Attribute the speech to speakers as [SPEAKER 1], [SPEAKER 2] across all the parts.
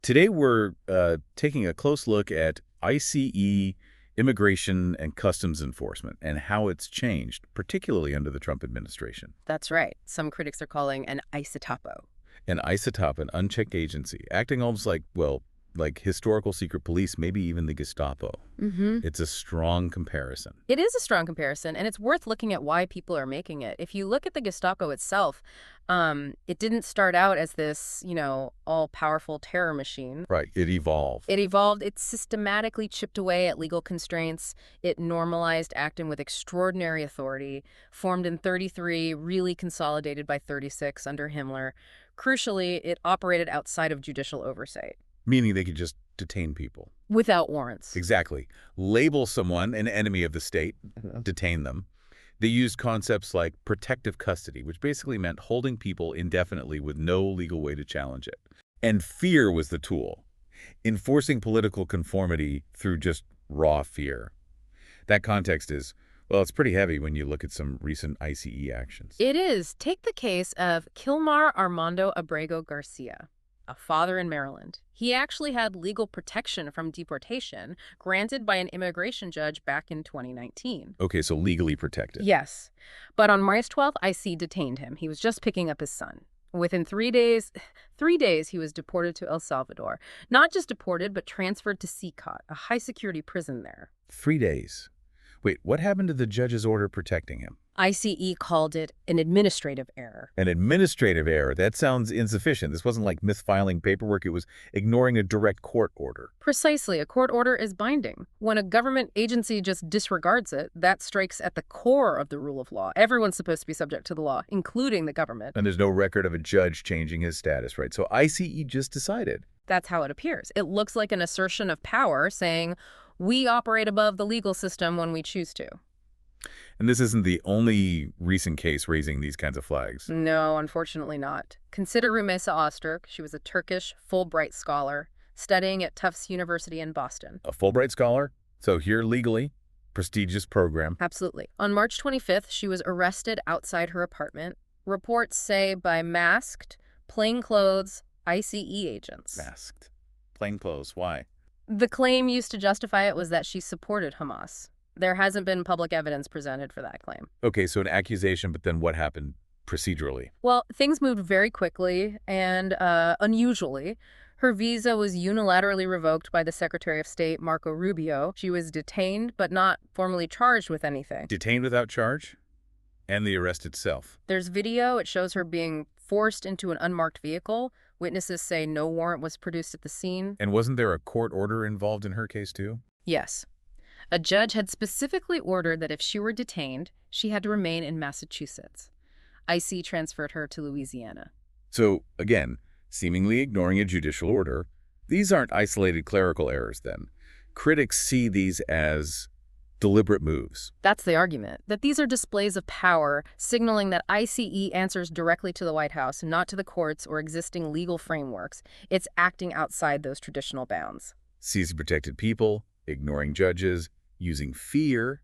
[SPEAKER 1] Today we're taking a close look at ICE immigration and customs enforcement and how it's changed, particularly under the Trump administration.
[SPEAKER 2] That's right. Some critics are calling an ICEtapo.
[SPEAKER 1] An ICEtapo, an unchecked agency, acting almost like, well, like historical secret police, maybe even the Gestapo. It's a strong comparison.
[SPEAKER 2] It is a strong comparison, and it's worth looking at why people are making it. If you look at the Gestapo itself, it didn't start out as this, all-powerful terror machine.
[SPEAKER 1] Right, it evolved.
[SPEAKER 2] It evolved. It systematically chipped away at legal constraints. It normalized acting with extraordinary authority, formed in 33, really consolidated by 36 under Himmler. Crucially, it operated outside of judicial oversight.
[SPEAKER 1] Meaning they could just detain people.
[SPEAKER 2] Without warrants.
[SPEAKER 1] Exactly. Label someone an enemy of the state, detain them. They used concepts like protective custody, which basically meant holding people indefinitely with no legal way to challenge it. And fear was the tool, enforcing political conformity through just raw fear. That context is, well, it's pretty heavy when you look at some recent ICE actions.
[SPEAKER 2] It is. Take the case of Kilmar Armando Abrego Garcia, a father in Maryland. He actually had legal protection from deportation granted by an immigration judge back in 2019.
[SPEAKER 1] Okay, so legally protected.
[SPEAKER 2] Yes. But on March 12th, IC detained him. He was just picking up his son. Within 3 days, he was deported to El Salvador. Not just deported, but transferred to CCOT, a high-security prison there.
[SPEAKER 1] 3 days. Wait, what happened to the judge's order protecting him?
[SPEAKER 2] ICE called it an administrative error.
[SPEAKER 1] An administrative error? That sounds insufficient. This wasn't like misfiling paperwork. It was ignoring a direct court order.
[SPEAKER 2] Precisely. A court order is binding. When a government agency just disregards it, that strikes at the core of the rule of law. Everyone's supposed to be subject to the law, including the government.
[SPEAKER 1] And there's no record of a judge changing his status, right? So ICE just decided.
[SPEAKER 2] That's how it appears. It looks like an assertion of power saying, we operate above the legal system when we choose to.
[SPEAKER 1] And this isn't the only recent case raising these kinds of flags.
[SPEAKER 2] No, unfortunately not. Consider Rümeysa Öztürk. She was a Turkish Fulbright scholar studying at Tufts University in Boston.
[SPEAKER 1] A Fulbright scholar? So here legally, prestigious program.
[SPEAKER 2] Absolutely. On March 25th, she was arrested outside her apartment. Reports say by masked, plainclothes ICE agents.
[SPEAKER 1] Masked. Plainclothes. Why?
[SPEAKER 2] The claim used to justify it was that she supported Hamas. There hasn't been public evidence presented for that claim.
[SPEAKER 1] Okay, so an accusation, but then what happened procedurally?
[SPEAKER 2] Well, things moved very quickly and unusually. Her visa was unilaterally revoked by the Secretary of State, Marco Rubio. She was detained, but not formally charged with anything.
[SPEAKER 1] Detained without charge? And the arrest itself?
[SPEAKER 2] There's video. It shows her being forced into an unmarked vehicle. Witnesses say no warrant was produced at the scene.
[SPEAKER 1] And wasn't there a court order involved in her case, too?
[SPEAKER 2] Yes. A judge had specifically ordered that if she were detained, she had to remain in Massachusetts. IC transferred her to Louisiana.
[SPEAKER 1] So, again, seemingly ignoring a judicial order, these aren't isolated clerical errors, then. Critics see these as deliberate moves.
[SPEAKER 2] That's the argument, that these are displays of power, signaling that ICE answers directly to the White House, not to the courts or existing legal frameworks. It's acting outside those traditional bounds.
[SPEAKER 1] Seizing protected people, ignoring judges, using fear.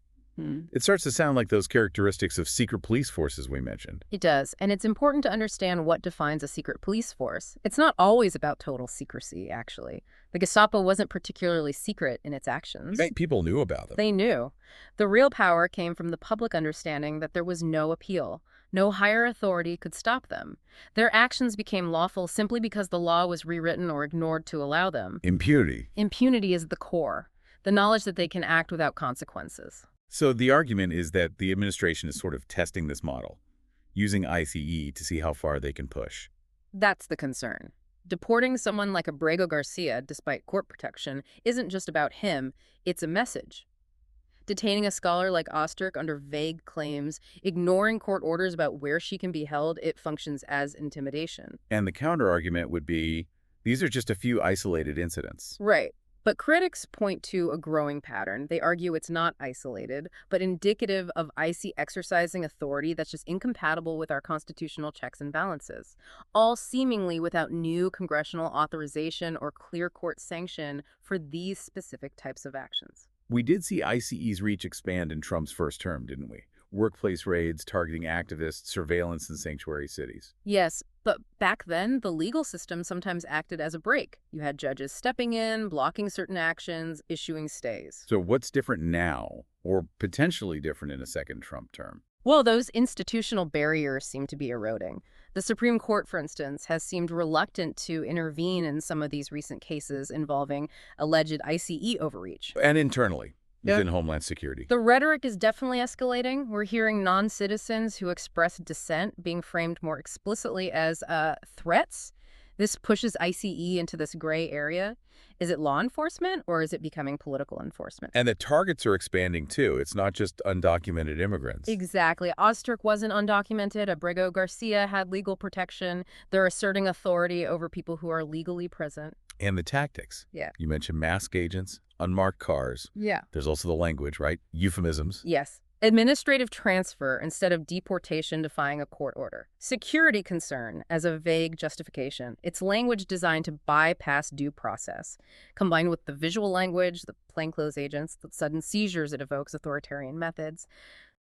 [SPEAKER 1] It starts to sound like those characteristics of secret police forces we mentioned.
[SPEAKER 2] It does, and it's important to understand what defines a secret police force. It's not always about total secrecy, actually. The Gestapo wasn't particularly secret in its actions.
[SPEAKER 1] People knew about them.
[SPEAKER 2] They knew. The real power came from the public understanding that there was no appeal. No higher authority could stop them. Their actions became lawful simply because the law was rewritten or ignored to allow them.
[SPEAKER 1] Impunity.
[SPEAKER 2] Impunity is the core, the knowledge that they can act without consequences.
[SPEAKER 1] So the argument is that the administration is sort of testing this model, using ICE to see how far they can push.
[SPEAKER 2] That's the concern. Deporting someone like Abrego Garcia, despite court protection, isn't just about him, it's a message. Detaining a scholar like Öztürk under vague claims, ignoring court orders about where she can be held, it functions as intimidation.
[SPEAKER 1] And the counter-argument would be, these are just a few isolated incidents.
[SPEAKER 2] Right. But critics point to a growing pattern. They argue it's not isolated, but indicative of ICE exercising authority that's just incompatible with our constitutional checks and balances, all seemingly without new congressional authorization or clear court sanction for these specific types of actions.
[SPEAKER 1] We did see ICE's reach expand in Trump's first term, didn't we? workplace raids targeting activists, surveillance in sanctuary cities.
[SPEAKER 2] Yes, but back then, the legal system sometimes acted as a brake. You had judges stepping in, blocking certain actions, issuing stays.
[SPEAKER 1] So what's different now, or potentially different in a second Trump term?
[SPEAKER 2] Well, those institutional barriers seem to be eroding. The Supreme Court, for instance, has seemed reluctant to intervene in some of these recent cases involving alleged ICE overreach.
[SPEAKER 1] And internally,
[SPEAKER 2] Yeah.
[SPEAKER 1] within Homeland Security.
[SPEAKER 2] The rhetoric is definitely escalating. We're hearing non-citizens who express dissent being framed more explicitly as threats. This pushes ICE into this gray area. Is it law enforcement or is it becoming political enforcement?
[SPEAKER 1] And the targets are expanding, too. It's not just undocumented immigrants.
[SPEAKER 2] Exactly. Öztürk wasn't undocumented. Abrego, Garcia had legal protection. They're asserting authority over people who are legally present.
[SPEAKER 1] And the tactics.
[SPEAKER 2] Yeah.
[SPEAKER 1] You mentioned mask agents, unmarked cars.
[SPEAKER 2] Yeah.
[SPEAKER 1] There's also the language, right? Euphemisms.
[SPEAKER 2] Yes. Administrative transfer instead of deportation defying a court order. Security concern as a vague justification. It's language designed to bypass due process. Combined with the visual language, the plainclothes agents, the sudden seizures it evokes authoritarian methods.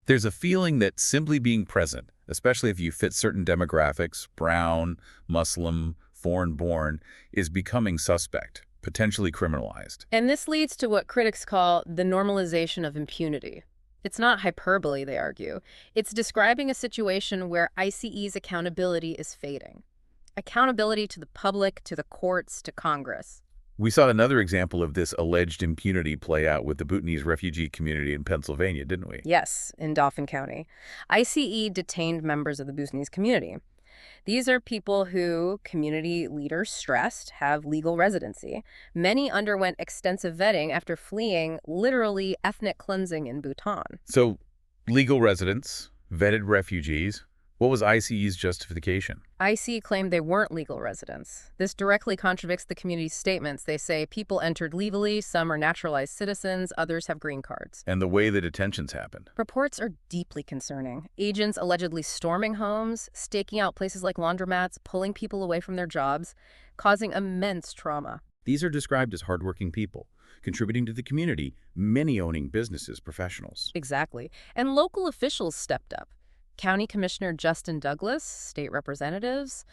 [SPEAKER 1] There's a feeling that simply being present, especially if you fit certain demographics, brown, Muslim, foreign-born, is becoming suspect, potentially criminalized.
[SPEAKER 2] And this leads to what critics call the normalization of impunity. It's not hyperbole, they argue. It's describing a situation where ICE's accountability is fading. Accountability to the public, to the courts, to Congress.
[SPEAKER 1] We saw another example of this alleged impunity play out with the Bhutanese refugee community in Pennsylvania, didn't we?
[SPEAKER 2] Yes, in Dauphin County. ICE detained members of the Bhutanese community. These are people who community leaders stressed have legal residency. Many underwent extensive vetting after fleeing literally ethnic cleansing in Bhutan.
[SPEAKER 1] So, legal residents, vetted refugees. What was ICE's justification?
[SPEAKER 2] ICE claimed they weren't legal residents. This directly contradicts the community's statements. They say people entered legally, some are naturalized citizens, others have green cards.
[SPEAKER 1] And the way the detentions happened.
[SPEAKER 2] Reports are deeply concerning. Agents allegedly storming homes, staking out places like laundromats, pulling people away from their jobs, causing immense trauma.
[SPEAKER 1] These are described as hardworking people, contributing to the community, many owning businesses, professionals.
[SPEAKER 2] Exactly. And local officials stepped up. County Commissioner Justin Douglas, state representatives,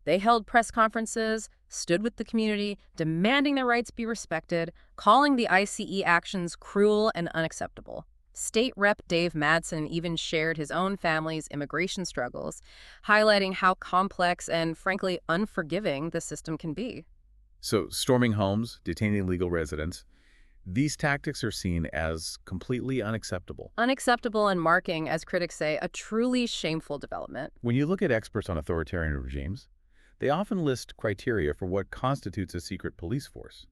[SPEAKER 2] they held press conferences, stood with the community, demanding their rights be respected, calling the ICE actions cruel and unacceptable. State Rep Dave Madsen even shared his own family's immigration struggles, highlighting how complex and, frankly, unforgiving the system can be.
[SPEAKER 1] So, storming homes, detaining legal residents, these tactics are seen as completely unacceptable.
[SPEAKER 2] Unacceptable and marking, as critics say, a truly shameful development.
[SPEAKER 1] When you look at experts on authoritarian regimes, they often list criteria for what constitutes a secret police force.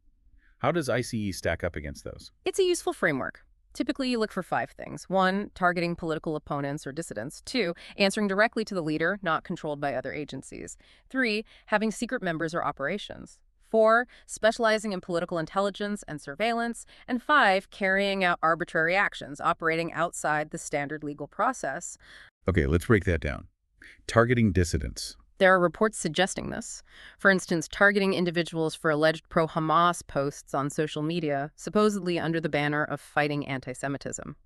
[SPEAKER 1] How does ICE stack up against those?
[SPEAKER 2] It's a useful framework. Typically, you look for 5 things. 1, targeting political opponents or dissidents. 2, answering directly to the leader, not controlled by other agencies. 3, having secret members or operations. 4, specializing in political intelligence and surveillance. And 5, carrying out arbitrary actions, operating outside the standard legal process.
[SPEAKER 1] Okay, let's break that down. Targeting dissidents.
[SPEAKER 2] There are reports suggesting this. For instance, targeting individuals for alleged pro-Hamas posts on social media, supposedly under the banner of fighting anti-Semitism.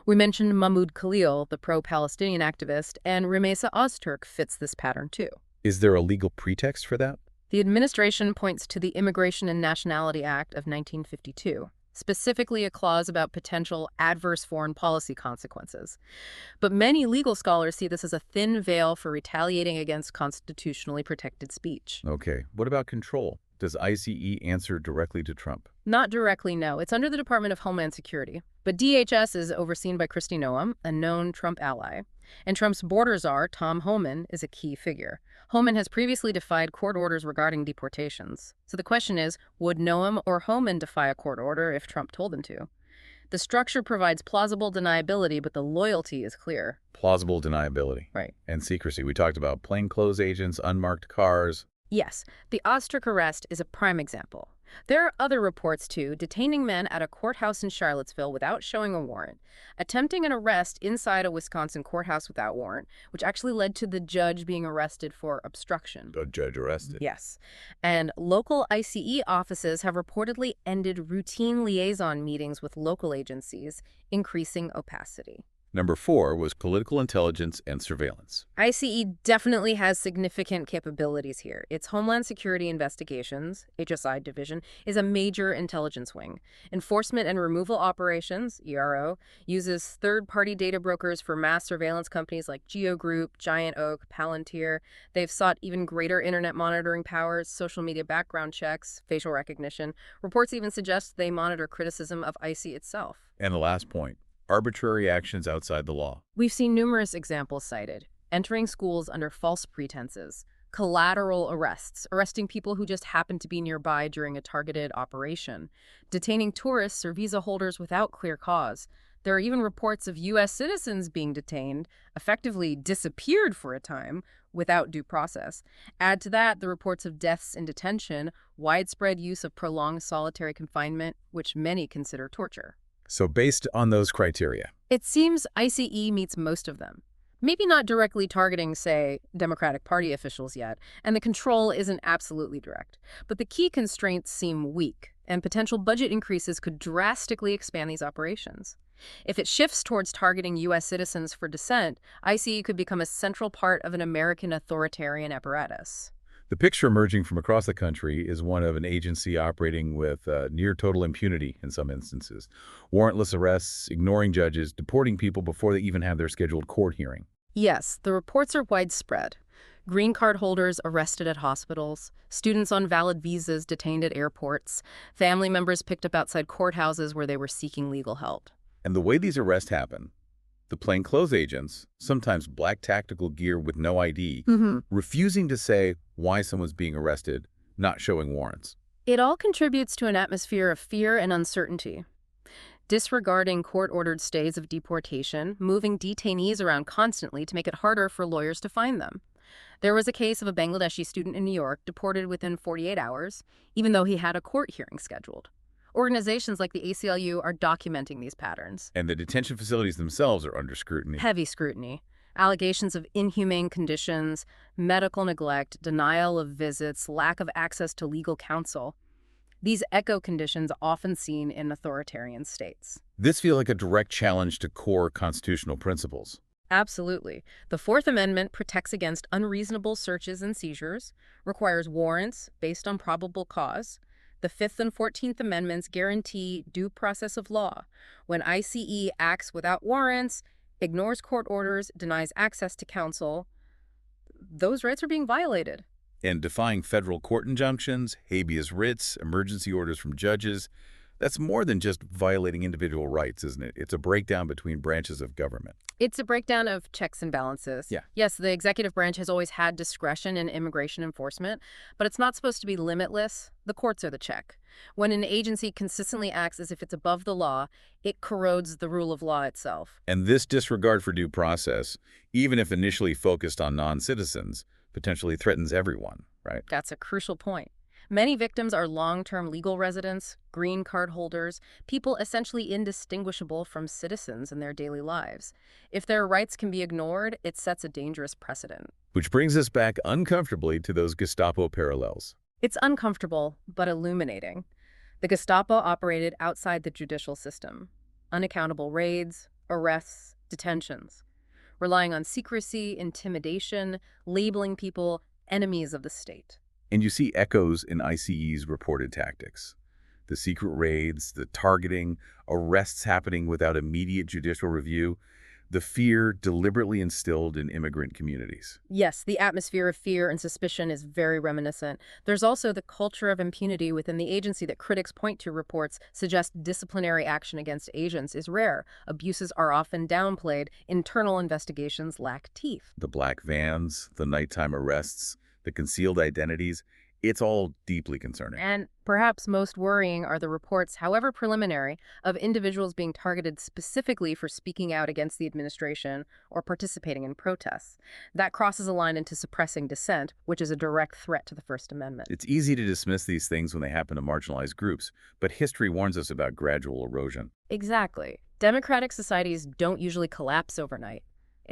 [SPEAKER 2] We mentioned Mahmoud Khalil, the pro-Palestinian activist, and Rümeysa Öztürk fits this pattern too.
[SPEAKER 1] Is there a legal pretext for that?
[SPEAKER 2] The administration points to the Immigration and Nationality Act of 1952, specifically a clause about potential adverse foreign policy consequences. But many legal scholars see this as a thin veil for retaliating against constitutionally protected speech.
[SPEAKER 1] Okay, what about control? Does ICE answer directly to Trump?
[SPEAKER 2] Not directly, no. It's under the Department of Homeland Security. But DHS is overseen by Kristi Noem, a known Trump ally. And Trump's border czar, Tom Homan, is a key figure. Homan has previously defied court orders regarding deportations. So the question is, would Noem or Homan defy a court order if Trump told them to? The structure provides plausible deniability, but the loyalty is clear.
[SPEAKER 1] Plausible deniability.
[SPEAKER 2] Right.
[SPEAKER 1] And secrecy. We talked about plainclothes agents, unmarked cars.
[SPEAKER 2] Yes, the Öztürk arrest is a prime example. There are other reports, too, detaining men at a courthouse in Charlottesville without showing a warrant, attempting an arrest inside a Wisconsin courthouse without warrant, which actually led to the judge being arrested for obstruction.
[SPEAKER 1] The judge arrested.
[SPEAKER 2] Yes. And local ICE offices have reportedly ended routine liaison meetings with local agencies, increasing opacity.
[SPEAKER 1] Number 4 was political intelligence and surveillance.
[SPEAKER 2] ICE definitely has significant capabilities here. Its Homeland Security Investigations, HSI division, is a major intelligence wing. Enforcement and Removal Operations, ERO, uses third-party data brokers for mass surveillance companies like Geo Group, Giant Oak, Palantir. They've sought even greater internet monitoring powers, social media background checks, facial recognition. Reports even suggest they monitor criticism of ICE itself.
[SPEAKER 1] And the last point, arbitrary actions outside the law.
[SPEAKER 2] We've seen numerous examples cited. Entering schools under false pretenses, collateral arrests, arresting people who just happen to be nearby during a targeted operation, detaining tourists or visa holders without clear cause. There are even reports of U.S. citizens being detained, effectively disappeared for a time, without due process. Add to that the reports of deaths in detention, widespread use of prolonged solitary confinement, which many consider torture.
[SPEAKER 1] So based on those criteria,
[SPEAKER 2] It seems ICE meets most of them. Maybe not directly targeting, say, Democratic Party officials yet, and the control isn't absolutely direct. But the key constraints seem weak, and potential budget increases could drastically expand these operations. If it shifts towards targeting U.S. citizens for dissent, ICE could become a central part of an American authoritarian apparatus.
[SPEAKER 1] the picture emerging from across the country is one of an agency operating with near total impunity in some instances. Warrantless arrests, ignoring judges, deporting people before they even have their scheduled court hearing.
[SPEAKER 2] Yes, the reports are widespread. Green card holders arrested at hospitals, students on valid visas detained at airports, family members picked up outside courthouses where they were seeking legal help.
[SPEAKER 1] And the way these arrests happen, the plainclothes agents, sometimes black tactical gear with no ID, refusing to say why someone's being arrested, not showing warrants.
[SPEAKER 2] It all contributes to an atmosphere of fear and uncertainty. Disregarding court-ordered stays of deportation, moving detainees around constantly to make it harder for lawyers to find them. There was a case of a Bangladeshi student in New York deported within 48 hours, even though he had a court hearing scheduled. Organizations like the ACLU are documenting these patterns.
[SPEAKER 1] And the detention facilities themselves are under scrutiny.
[SPEAKER 2] Heavy scrutiny. Allegations of inhumane conditions, medical neglect, denial of visits, lack of access to legal counsel. These echo conditions often seen in authoritarian states.
[SPEAKER 1] This feels like a direct challenge to core constitutional principles.
[SPEAKER 2] Absolutely. The Fourth Amendment protects against unreasonable searches and seizures, requires warrants based on probable cause. The Fifth and 14th Amendments guarantee due process of law. When ICE acts without warrants, ignores court orders, denies access to counsel, those rights are being violated.
[SPEAKER 1] And defying federal court injunctions, habeas writs, emergency orders from judges, that's more than just violating individual rights, isn't it? It's a breakdown between branches of government.
[SPEAKER 2] It's a breakdown of checks and balances.
[SPEAKER 1] Yeah.
[SPEAKER 2] Yes, the executive branch has always had discretion in immigration enforcement, but it's not supposed to be limitless. The courts are the check. When an agency consistently acts as if it's above the law, it corrodes the rule of law itself.
[SPEAKER 1] And this disregard for due process, even if initially focused on non-citizens, potentially threatens everyone, right?
[SPEAKER 2] That's a crucial point. Many victims are long-term legal residents, green card holders, people essentially indistinguishable from citizens in their daily lives. If their rights can be ignored, it sets a dangerous precedent.
[SPEAKER 1] Which brings us back uncomfortably to those Gestapo parallels.
[SPEAKER 2] It's uncomfortable, but illuminating. The Gestapo operated outside the judicial system. Unaccountable raids, arrests, detentions. Relying on secrecy, intimidation, labeling people enemies of the state.
[SPEAKER 1] And you see echoes in ICE's reported tactics. The secret raids, the targeting, arrests happening without immediate judicial review, the fear deliberately instilled in immigrant communities.
[SPEAKER 2] Yes, the atmosphere of fear and suspicion is very reminiscent. There's also the culture of impunity within the agency that critics point to. Reports suggest disciplinary action against agents is rare. Abuses are often downplayed. Internal investigations lack teeth.
[SPEAKER 1] The black vans, the nighttime arrests, the concealed identities, it's all deeply concerning.
[SPEAKER 2] And perhaps most worrying are the reports, however preliminary, of individuals being targeted specifically for speaking out against the administration or participating in protests. That crosses a line into suppressing dissent, which is a direct threat to the First Amendment.
[SPEAKER 1] It's easy to dismiss these things when they happen to marginalized groups, but history warns us about gradual erosion.
[SPEAKER 2] Exactly. Democratic societies don't usually collapse overnight.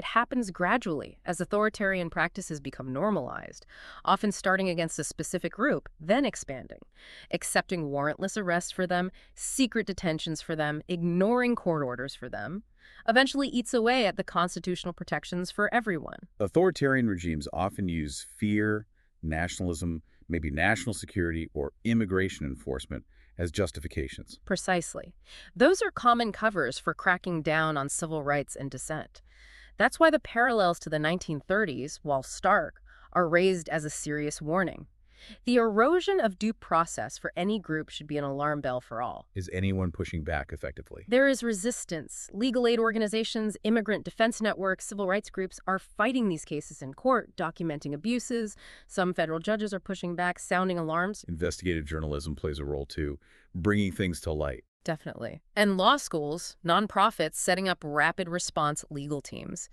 [SPEAKER 2] It happens gradually as authoritarian practices become normalized, often starting against a specific group, then expanding, accepting warrantless arrests for them, secret detentions for them, ignoring court orders for them, eventually eats away at the constitutional protections for everyone.
[SPEAKER 1] Authoritarian regimes often use fear, nationalism, maybe national security, or immigration enforcement as justifications.
[SPEAKER 2] Precisely. Those are common covers for cracking down on civil rights and dissent. That's why the parallels to the 1930s, while stark, are raised as a serious warning. The erosion of due process for any group should be an alarm bell for all.
[SPEAKER 1] Is anyone pushing back effectively?
[SPEAKER 2] There is resistance. Legal aid organizations, immigrant defense networks, civil rights groups are fighting these cases in court, documenting abuses. Some federal judges are pushing back, sounding alarms.
[SPEAKER 1] Investigative journalism plays a role too, bringing things to light.
[SPEAKER 2] Definitely. And law schools, nonprofits setting up rapid response legal teams.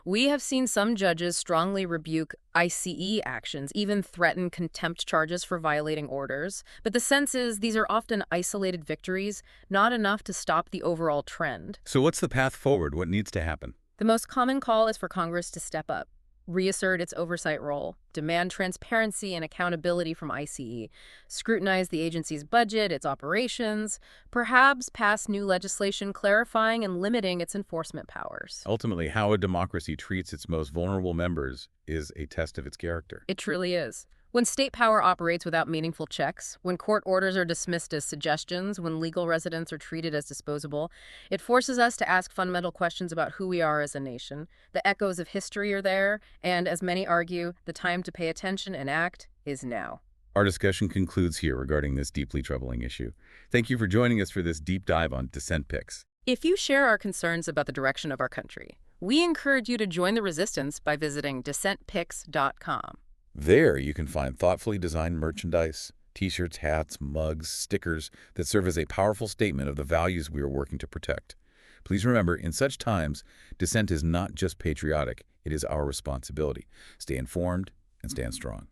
[SPEAKER 2] We have seen some judges strongly rebuke ICE actions, even threaten contempt charges for violating orders. But the sense is these are often isolated victories, not enough to stop the overall trend.
[SPEAKER 1] So what's the path forward? What needs to happen?
[SPEAKER 2] The most common call is for Congress to step up, reassert its oversight role, demand transparency and accountability from ICE, scrutinize the agency's budget, its operations, perhaps pass new legislation clarifying and limiting its enforcement powers.
[SPEAKER 1] Ultimately, how a democracy treats its most vulnerable members is a test of its character.
[SPEAKER 2] It truly is. When state power operates without meaningful checks, when court orders are dismissed as suggestions, when legal residents are treated as disposable, it forces us to ask fundamental questions about who we are as a nation. The echoes of history are there, and as many argue, the time to pay attention and act is now.
[SPEAKER 1] Our discussion concludes here regarding this deeply troubling issue. Thank you for joining us for this deep dive on dissent picks.
[SPEAKER 2] If you share our concerns about the direction of our country, we encourage you to join the resistance by visiting dissentpicks.com.
[SPEAKER 1] There, you can find thoughtfully designed merchandise, t-shirts, hats, mugs, stickers that serve as a powerful statement of the values we are working to protect. Please remember, in such times, dissent is not just patriotic, it is our responsibility. Stay informed and stand strong.